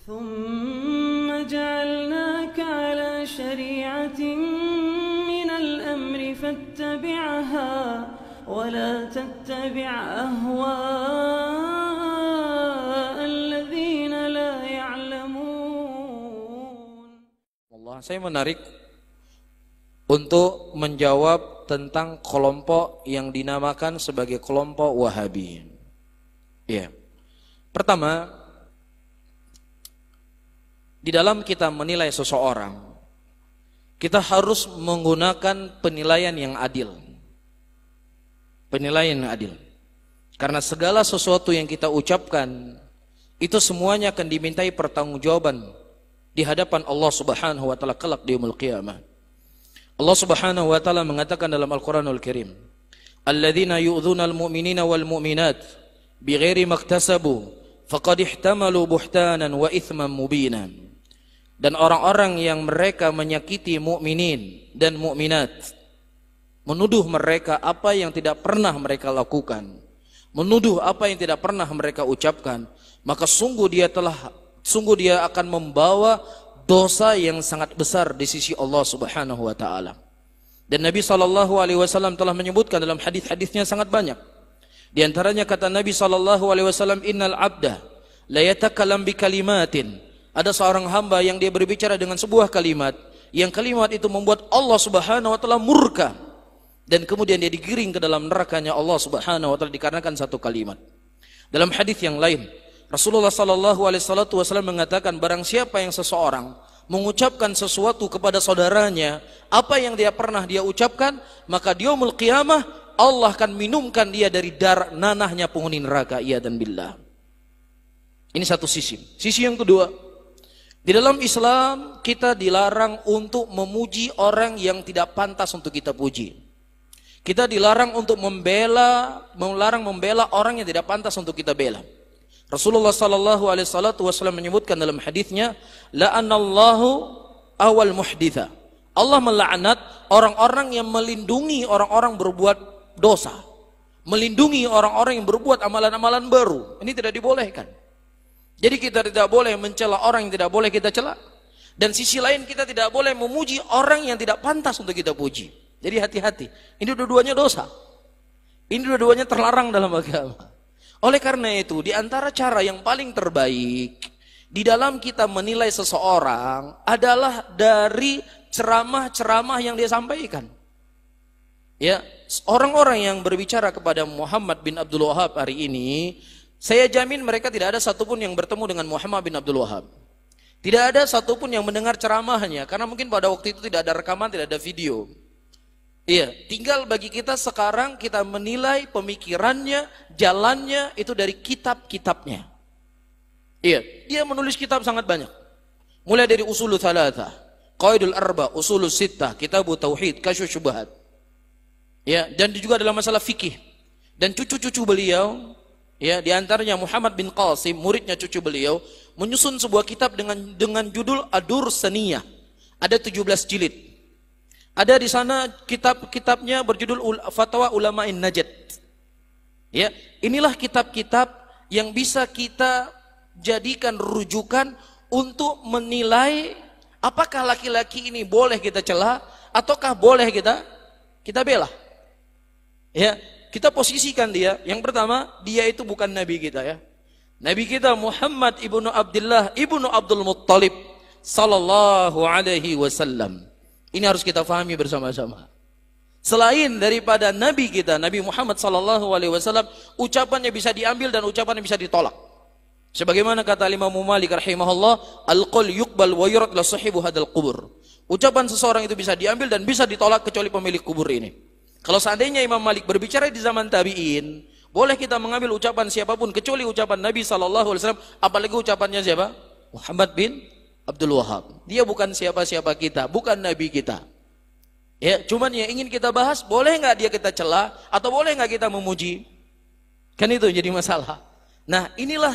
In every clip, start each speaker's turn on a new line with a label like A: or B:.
A: ثم جعلناك على شريعة من الأمر فاتبعها ولا تتبع أهواء الذين لا يعلمون.
B: Allah, saya menarik untuk menjawab tentang kelompok yang dinamakan sebagai kelompok Wahabi. Ya. Pertama, di dalam kita menilai seseorang, kita harus menggunakan penilaian yang adil. Penilaian yang adil. Karena segala sesuatu yang kita ucapkan, itu semuanya akan dimintai pertanggungjawaban di hadapan Allah Subhanahu wa taala kelak di yaumul qiyamah. Allah Subhanahu wa taala mengatakan dalam Al-Qur'anul Karim, "Alladzina yu'dzunal mu'minina wal mu'minat bighairi maktasabu faqad ihtamalu buhtanan wa itsman mubina." Dan orang-orang yang mereka menyakiti mukminin dan mukminat, menuduh mereka apa yang tidak pernah mereka lakukan, menuduh apa yang tidak pernah mereka ucapkan, maka sungguh dia akan membawa dosa yang sangat besar di sisi Allah Subhanahu wa taala. Dan Nabi sallallahu alaihi wasallam telah menyebutkan dalam hadis-hadisnya sangat banyak. Di antaranya kata Nabi sallallahu alaihi wasallam, "Innal 'abda la yatakallam bi kalimatin." Ada seorang hamba yang dia berbicara dengan sebuah kalimat, yang kalimat itu membuat Allah Subhanahu wa taala murka, dan kemudian dia digiring ke dalam nerakanya Allah Subhanahu wa taala dikarenakan satu kalimat. Dalam hadis yang lain, Rasulullah sallallahu alaihi wasallam mengatakan, barang siapa yang seseorang mengucapkan sesuatu kepada saudaranya apa yang dia pernah dia ucapkan, maka di yaumul qiyamah Allah akan minumkan dia dari nanahnya penghuni neraka. Iya dan billah. Ini satu sisi. Sisi yang kedua, di dalam Islam kita dilarang untuk memuji orang yang tidak pantas untuk kita puji. Kita dilarang untuk melarang membela orang yang tidak pantas untuk kita bela. Rasulullah sallallahu alaihi wasallam menyebutkan dalam hadisnya, la'anallahu awal muhditha. Allah melaknat orang-orang yang melindungi orang-orang berbuat dosa, melindungi orang-orang yang berbuat amalan-amalan baru. Ini tidak dibolehkan. Jadi kita tidak boleh mencela orang yang tidak boleh kita cela, dan sisi lain kita tidak boleh memuji orang yang tidak pantas untuk kita puji. Jadi hati-hati. Ini dua-duanya dosa. Ini dua-duanya terlarang dalam agama. Oleh karena itu, di antara cara yang paling terbaik di dalam kita menilai seseorang adalah dari ceramah-ceramah yang dia sampaikan. Ya, orang-orang yang berbicara kepada Muhammad bin Abdul Wahab hari ini, saya jamin mereka tidak ada satupun yang bertemu dengan Muhammad bin Abdul Wahab. Tidak ada satupun yang mendengar ceramahnya, karena mungkin pada waktu itu tidak ada rekaman, tidak ada video. Iya, tinggal bagi kita sekarang kita menilai pemikirannya, jalannya itu dari kitab-kitabnya. Iya, dia menulis kitab sangat banyak. Mulai dari Ushulul Tsalatsa, Qawaidul Arba, Ushulus Sittah, Kitabut Tauhid, Kasyfus Syubhat. Ya, dan juga dalam masalah fikih. Dan cucu-cucu beliau, ya, di antaranya Muhammad bin Qasim, muridnya cucu beliau, menyusun sebuah kitab dengan judul Ad-Durrus Saniyah. Ada 17 jilid. Ada di sana kitab-kitabnya berjudul Fatwa Ulama'in Najd. Ya, inilah kitab-kitab yang bisa kita jadikan rujukan untuk menilai apakah laki-laki ini boleh kita cela ataukah boleh kita bela. Ya, kita posisikan dia. Yang pertama, dia itu bukan nabi kita, ya. Nabi kita Muhammad ibnu Abdullah ibnu Abdul Muttalib sallallahu alaihi wasallam. Ini harus kita fahami bersama-sama. Selain daripada nabi kita, Nabi Muhammad sallallahu alaihi wasallam, ucapannya bisa diambil dan ucapannya bisa ditolak. Sebagaimana kata Imam Malik rahimahullah, al-qaul yuqbal wa yurad la sahibu hadzal qubur. Ucapan seseorang itu bisa diambil dan bisa ditolak kecuali pemilik kubur ini. Kalau seandainya Imam Malik berbicara di zaman tabi'in, boleh kita mengambil ucapan siapapun kecuali ucapan Nabi sallallahu alaihi wasallam, apalagi ucapannya siapa? Muhammad bin Abdul Wahab. Dia bukan siapa-siapa kita, bukan nabi kita. Ya, cuman yang ingin kita bahas, boleh nggak dia kita cela atau boleh nggak kita memuji? Kan itu jadi masalah. Nah, inilah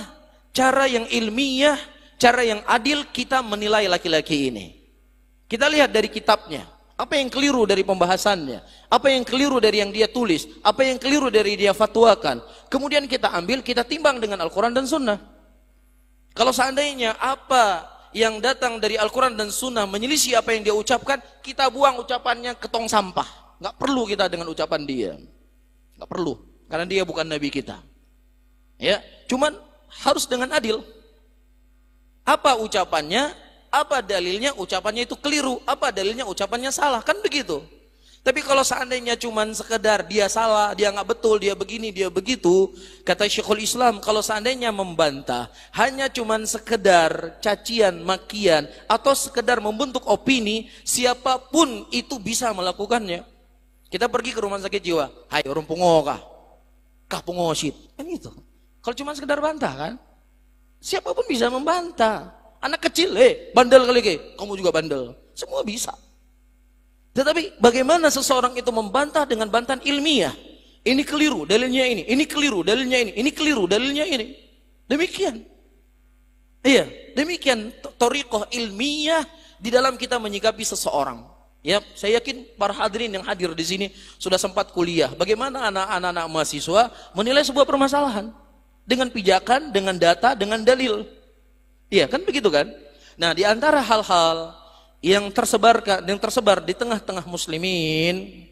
B: cara yang ilmiah, cara yang adil kita menilai laki-laki ini. Kita lihat dari kitabnya, apa yang keliru dari pembahasannya, apa yang keliru dari yang dia tulis, apa yang keliru dari dia fatwakan. Kemudian kita ambil, kita timbang dengan Al-Quran dan Sunnah. Kalau seandainya apa yang datang dari Al-Quran dan Sunnah menyelisih apa yang dia ucapkan, kita buang ucapannya ke tong sampah. Nggak perlu kita dengan ucapan dia. Nggak perlu, karena dia bukan Nabi kita. Ya, cuman harus dengan adil. Apa ucapannya, apa dalilnya, ucapannya itu keliru, apa dalilnya, ucapannya salah, kan begitu. Tapi kalau seandainya cuman sekedar dia salah, dia nggak betul, dia begini, dia begitu, kata Syekhul Islam, kalau seandainya membantah hanya cuman sekedar cacian, makian, atau sekedar membentuk opini, siapapun itu bisa melakukannya. Kita pergi ke rumah sakit jiwa, hai orang pungo kah pungosit, kan gitu. Kalau cuma sekedar bantah kan, siapapun bisa membantah. Anak kecil, bandel kali kamu juga bandel, semua bisa. Tetapi bagaimana seseorang itu membantah dengan bantahan ilmiah? Ini keliru, dalilnya ini keliru, dalilnya ini keliru, dalilnya ini. Demikian. Iya, demikian thariqah ilmiah di dalam kita menyikapi seseorang. Ya, saya yakin para hadirin yang hadir di sini sudah sempat kuliah. Bagaimana anak-anak mahasiswa menilai sebuah permasalahan dengan pijakan, dengan data, dengan dalil. Iya, kan begitu kan? Nah, di antara hal-hal yang tersebar di tengah-tengah muslimin,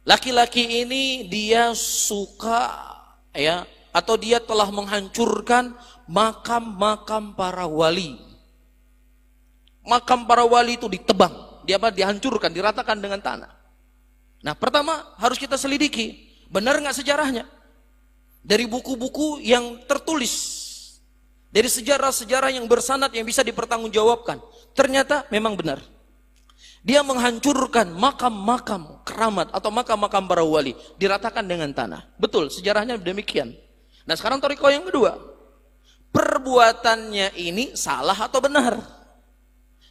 B: laki-laki ini dia suka ya, atau dia telah menghancurkan makam-makam para wali. Makam para wali itu ditebang, dihancurkan, diratakan dengan tanah. Nah, pertama harus kita selidiki, benar nggak sejarahnya? Dari buku-buku yang tertulis, dari sejarah-sejarah yang bersanad yang bisa dipertanggungjawabkan, ternyata memang benar. Dia menghancurkan makam-makam keramat atau makam-makam para wali, diratakan dengan tanah. Betul, sejarahnya demikian. Nah, sekarang thariqah yang kedua. Perbuatannya ini salah atau benar?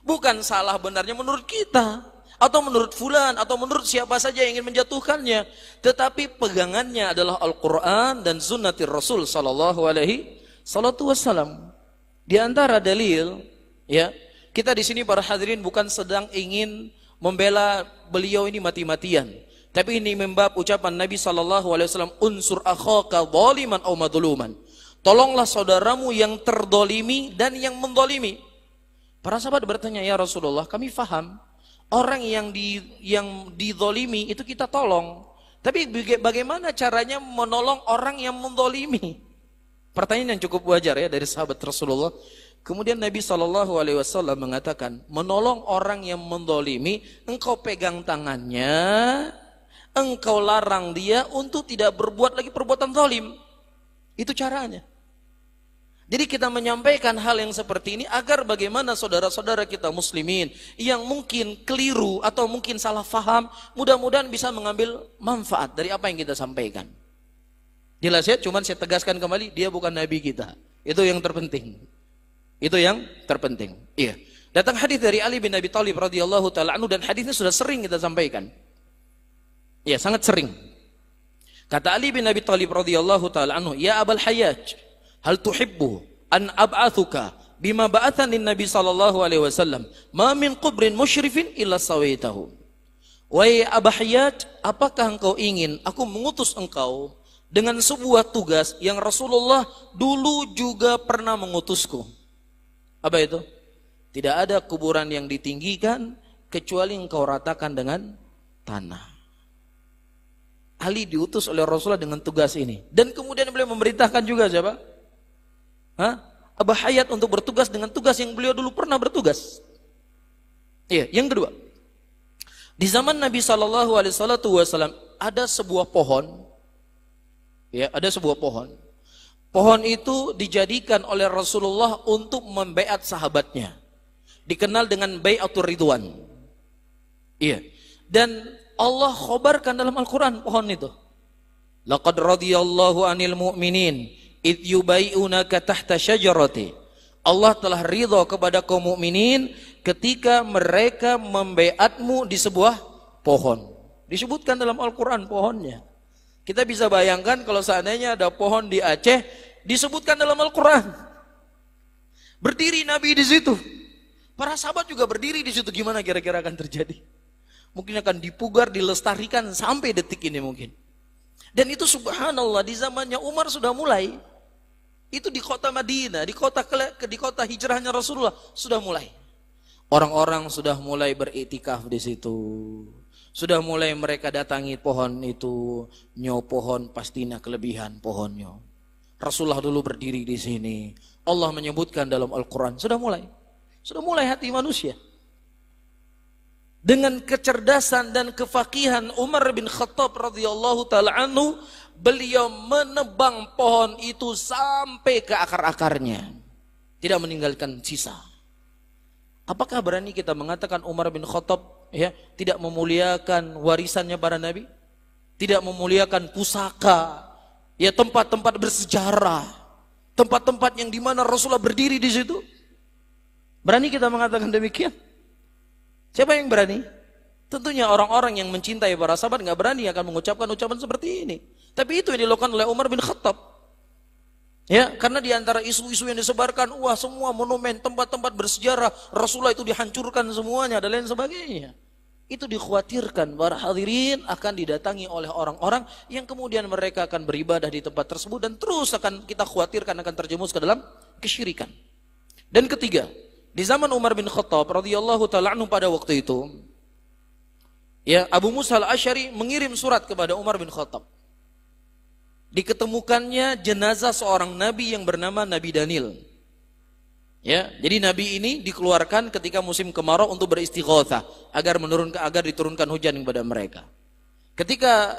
B: Bukan salah benarnya menurut kita, atau menurut fulan, atau menurut siapa saja yang ingin menjatuhkannya, tetapi pegangannya adalah Al-Quran dan sunnatir Rasul sallallahu alaihi wasallam. Di antara dalil, ya, kita di sini para hadirin bukan sedang ingin membela beliau ini mati-matian, tapi ini membab ucapan Nabi sallallahu alaihi wasallam, unsur akhaka zaliman aw madluman. Tolonglah saudaramu yang terdolimi dan yang mendolimi. Para sahabat bertanya, ya Rasulullah, kami faham orang yang didolimi itu kita tolong, tapi bagaimana caranya menolong orang yang mendolimi? Pertanyaan yang cukup wajar ya dari sahabat Rasulullah. Kemudian Nabi SAW mengatakan, menolong orang yang mendolimi, engkau pegang tangannya, engkau larang dia untuk tidak berbuat lagi perbuatan zalim. Itu caranya. Jadi kita menyampaikan hal yang seperti ini agar bagaimana saudara-saudara kita muslimin yang mungkin keliru atau mungkin salah faham, mudah-mudahan bisa mengambil manfaat dari apa yang kita sampaikan. Jelas ya, cuman saya tegaskan kembali, dia bukan Nabi kita. Itu yang terpenting. Itu yang terpenting. Iya. Datang hadis dari Ali bin Abi Thalib radhiyallahu taala anhu, dan hadisnya sudah sering kita sampaikan. Iya, sangat sering. Kata Ali bin Abi Thalib radhiyallahu taala anhu, "Ya Abul Hayyaj, hal tuhibbu an ab'athuka bima ba'athani Nabi sallallahu alaihi wasallam, ma min qubrin musyrifin illa sawaitahu." Wahai Abu Hayyaj, apakah engkau ingin aku mengutus engkau dengan sebuah tugas yang Rasulullah dulu juga pernah mengutusku? Apa itu? Tidak ada kuburan yang ditinggikan kecuali engkau ratakan dengan tanah. Ali diutus oleh Rasulullah dengan tugas ini, dan kemudian beliau memerintahkan juga siapa? Abu Hayyaj untuk bertugas dengan tugas yang beliau dulu pernah bertugas. Iya, yang kedua, di zaman Nabi Shallallahu Alaihi Wasallam ada sebuah pohon. Ya, ada sebuah pohon. Pohon itu dijadikan oleh Rasulullah untuk membaiat sahabatnya. Dikenal dengan bai'atur ridwan. Iya. Dan Allah khobarkan dalam Al-Quran pohon itu. Laqad radiyallahu anil mu'minin idh yubai'unaka tahta syajarati. Allah telah ridha kepada kaum mukminin ketika mereka membaiatmu di sebuah pohon. Disebutkan dalam Al-Quran pohonnya. Kita bisa bayangkan kalau seandainya ada pohon di Aceh, disebutkan dalam Al-Quran. Berdiri Nabi di situ. Para sahabat juga berdiri di situ. Gimana kira-kira akan terjadi? Mungkin akan dipugar, dilestarikan sampai detik ini mungkin. Dan itu subhanallah di zamannya Umar sudah mulai. Itu di kota Madinah, di kota hijrahnya Rasulullah sudah mulai. Orang-orang sudah mulai beriktikaf di situ. Sudah mulai mereka datangi pohon itu, nyo pohon pastina kelebihan pohonnya. Rasulullah dulu berdiri di sini. Allah menyebutkan dalam Al-Quran, sudah mulai hati manusia. Dengan kecerdasan dan kefakihan Umar bin Khattab radhiyallahu taala anhu, beliau menebang pohon itu sampai ke akar-akarnya, tidak meninggalkan sisa. Apakah berani kita mengatakan Umar bin Khattab tidak memuliakan warisannya para nabi? Tidak memuliakan pusaka, tempat-tempat bersejarah, tempat-tempat yang dimana Rasulullah berdiri di situ? Berani kita mengatakan demikian? Siapa yang berani? Tentunya orang-orang yang mencintai para sahabat nggak berani akan mengucapkan ucapan seperti ini. Tapi itu yang dilakukan oleh Umar bin Khattab. Karena di antara isu-isu yang disebarkan, semua monumen, tempat-tempat bersejarah Rasulullah itu dihancurkan semuanya dan lain sebagainya. Itu dikhawatirkan para hadirin akan didatangi oleh orang-orang yang kemudian mereka akan beribadah di tempat tersebut dan terus akan kita khawatirkan akan terjerumus ke dalam kesyirikan. Dan ketiga, di zaman Umar bin Khattab radhiyallahu taala anhu pada waktu itu, Abu Musa al-Asy'ari mengirim surat kepada Umar bin Khattab. Diketemukannya jenazah seorang nabi yang bernama Nabi Daniel. Jadi nabi ini dikeluarkan ketika musim kemarau untuk beristighatsah agar diturunkan hujan kepada mereka. Ketika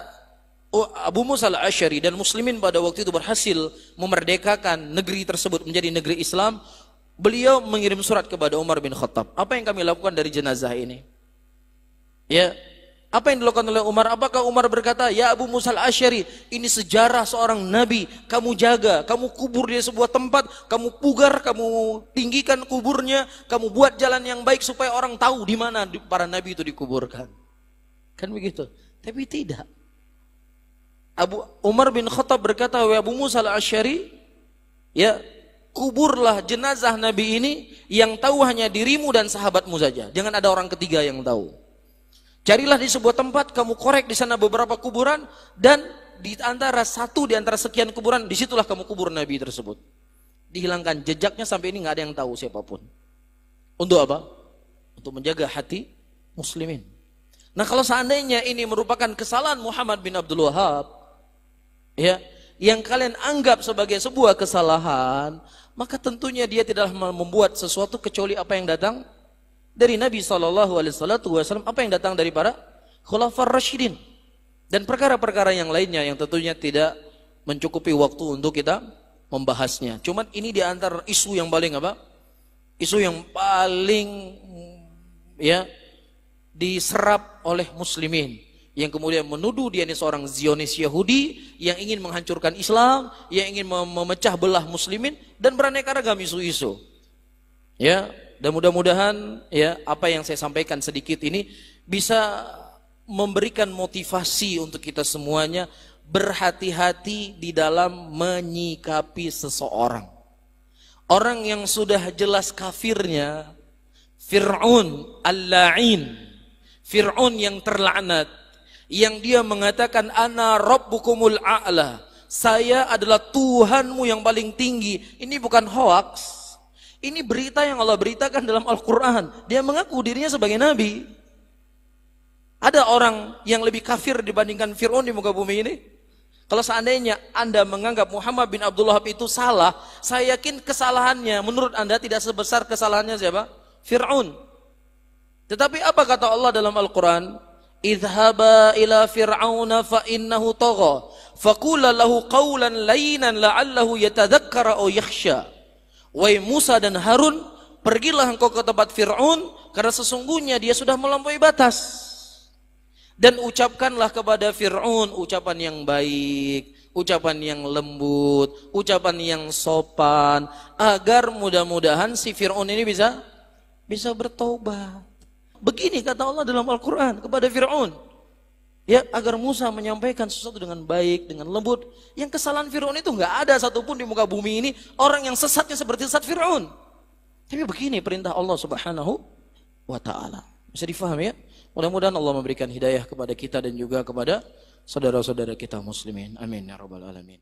B: Abu Musa al-Asy'ari dan muslimin pada waktu itu berhasil memerdekakan negeri tersebut menjadi negeri Islam, beliau mengirim surat kepada Umar bin Khattab. Apa yang kami lakukan dari jenazah ini? Apa yang dilakukan oleh Umar? Apakah Umar berkata, ya Abu Musa al-Asy'ari, ini sejarah seorang nabi, kamu jaga, kamu kubur di sebuah tempat, kamu pugar, kamu tinggikan kuburnya, kamu buat jalan yang baik supaya orang tahu di mana para nabi itu dikuburkan. Kan begitu? Tapi tidak. Umar bin Khattab berkata, ya Abu Musa al-Asy'ari, kuburlah jenazah nabi ini, yang tahu hanya dirimu dan sahabatmu saja. Jangan ada orang ketiga yang tahu. Carilah di sebuah tempat, kamu korek di sana beberapa kuburan, dan di antara sekian kuburan, disitulah kamu kubur Nabi tersebut. Dihilangkan jejaknya sampai ini nggak ada yang tahu siapapun. Untuk apa? Untuk menjaga hati muslimin. Nah, kalau seandainya ini merupakan kesalahan Muhammad bin Abdul Wahab, yang kalian anggap sebagai sebuah kesalahan, maka tentunya dia tidaklah membuat sesuatu kecuali apa yang datang dari Nabi SAW, apa yang datang dari para Khulafaur Rasyidin, dan perkara-perkara yang lainnya yang tentunya tidak mencukupi waktu untuk kita membahasnya. Cuman ini di antara isu yang paling isu yang paling diserap oleh muslimin, yang kemudian menuduh dia ini seorang Zionis Yahudi yang ingin menghancurkan Islam, yang ingin memecah belah muslimin, dan beraneka ragam isu-isu. Dan mudah-mudahan apa yang saya sampaikan sedikit ini bisa memberikan motivasi untuk kita semuanya berhati-hati di dalam menyikapi seseorang. Orang yang sudah jelas kafirnya, Fir'aun al-la'in, Fir'aun yang terlaknat, yang dia mengatakan ana rabbukumul a'la, saya adalah Tuhanmu yang paling tinggi. Ini bukan hoax. Ini berita yang Allah beritakan dalam Al-Quran. Dia mengaku dirinya sebagai nabi. Ada orang yang lebih kafir dibandingkan Fir'aun di muka bumi ini? Kalau seandainya Anda menganggap Muhammad bin Abdul Wahab itu salah, saya yakin kesalahannya menurut Anda tidak sebesar kesalahannya siapa? Fir'aun. Tetapi apa kata Allah dalam Al-Quran? Idhaba ila fir'auna fa innahu tagha faqula lahu qawlan layyinan la'allahu yatadhakkara aw yakhsha. Wahai Musa dan Harun, pergilah engkau ke tempat Fir'aun, karena sesungguhnya dia sudah melampaui batas. Dan ucapkanlah kepada Fir'aun ucapan yang baik, ucapan yang lembut, ucapan yang sopan, agar mudah-mudahan si Fir'aun ini bisa bertobat. Begini kata Allah dalam Al-Quran kepada Fir'aun. Agar Musa menyampaikan sesuatu dengan baik, dengan lembut. Yang kesalahan Fir'aun itu nggak ada satupun di muka bumi ini orang yang sesatnya seperti sesat Fir'aun. Tapi begini perintah Allah Subhanahu wa Ta'ala. Bisa difahami ya? Mudah-mudahan Allah memberikan hidayah kepada kita dan juga kepada saudara-saudara kita muslimin. Amin ya rabbal alamin.